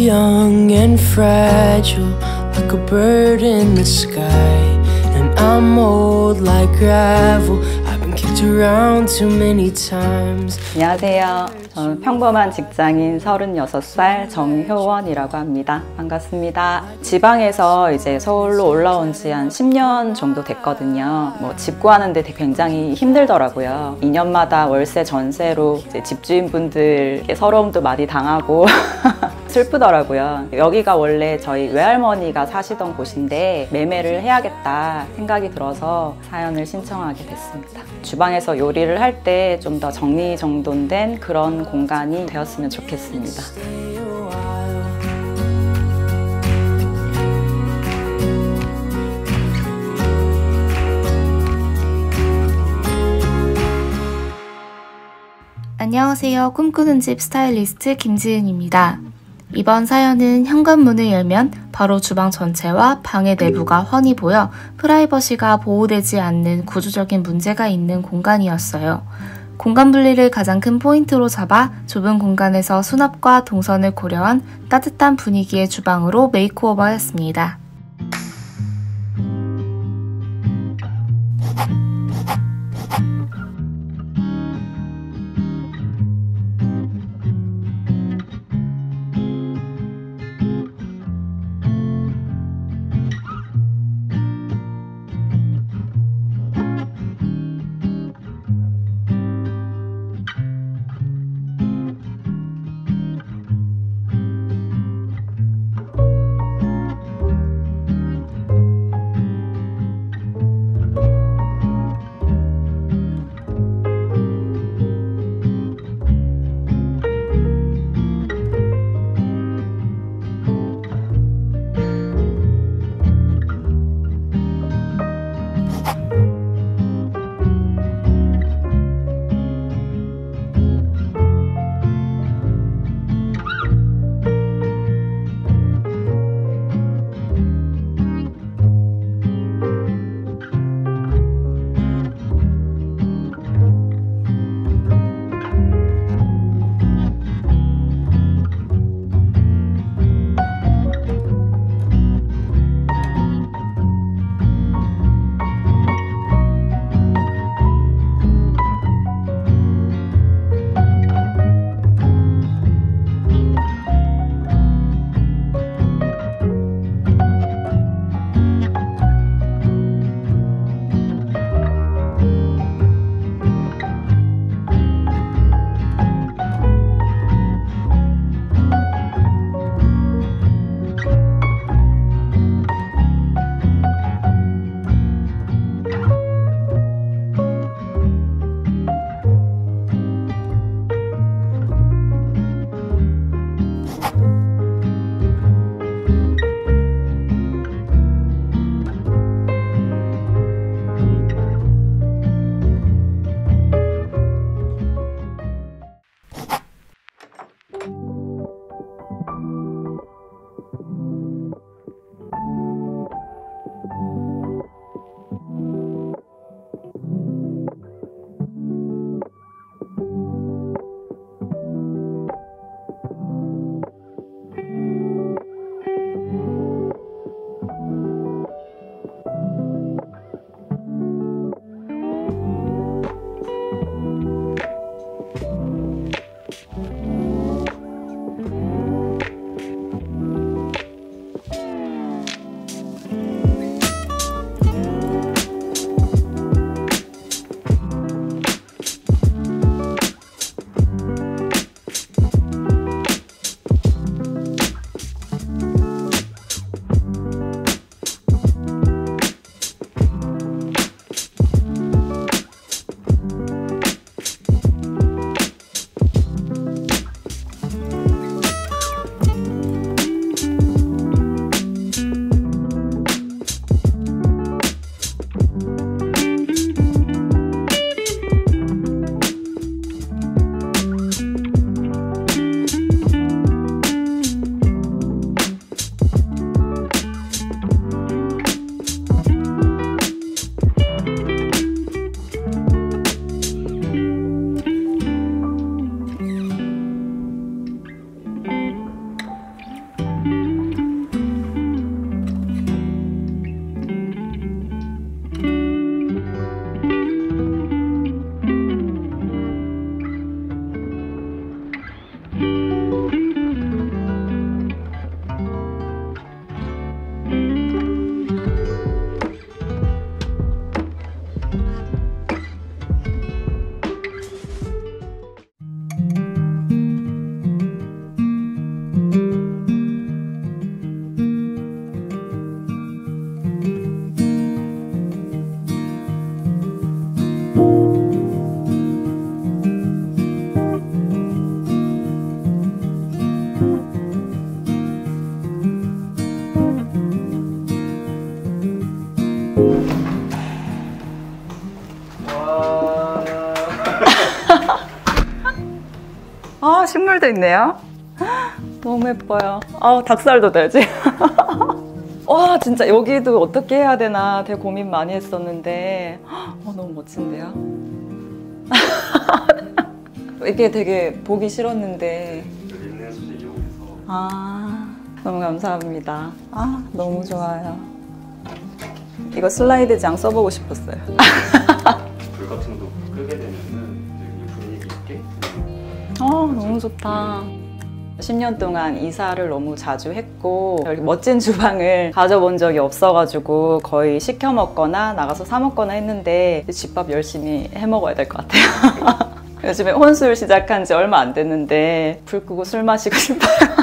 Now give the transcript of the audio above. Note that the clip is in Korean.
young and fragile, like a bird in the sky. And I'm old like gravel, I've been kicked around too many times. 안녕하세요. 저는 평범한 직장인 36살 정효원이라고 합니다. 반갑습니다. 지방에서 이제 서울로 올라온 지 한 10년 정도 됐거든요. 집 구하는데 굉장히 힘들더라고요. 2년마다 월세 전세로 이제 집주인분들께 서러움도 많이 당하고 슬프더라고요. 여기가 원래 저희 외할머니가 사시던 곳인데 매매를 해야겠다 생각이 들어서 사연을 신청하게 됐습니다. 주방에서 요리를 할 때 좀 더 정리정돈된 그런 공간이 되었으면 좋겠습니다. 안녕하세요. 꿈꾸는 집 스타일리스트 김지은입니다. 이번 사연은 현관문을 열면 바로 주방 전체와 방의 내부가 훤히 보여 프라이버시가 보호되지 않는 구조적인 문제가 있는 공간이었어요. 공간 분리를 가장 큰 포인트로 잡아 좁은 공간에서 수납과 동선을 고려한 따뜻한 분위기의 주방으로 메이크오버했습니다. 아, 식물도 있네요. 너무 예뻐요. 아, 닭살도 되지. 와, 진짜 여기도 어떻게 해야 되나 되게 고민 많이 했었는데 너무 멋진데요? 이게 되게 보기 싫었는데 있는 소재 이용해서 너무 감사합니다. 너무 좋아요. 이거 슬라이드장 써보고 싶었어요. 불 같은 것도 끄게 되면은 되게 분위기 있게 너무 좋다. 10년 동안 이사를 너무 자주 했고 이렇게 멋진 주방을 가져본 적이 없어가지고 거의 시켜 먹거나 나가서 사 먹거나 했는데 집밥 열심히 해 먹어야 될 것 같아요. 요즘에 혼술 시작한 지 얼마 안 됐는데 불 끄고 술 마시고 싶어요.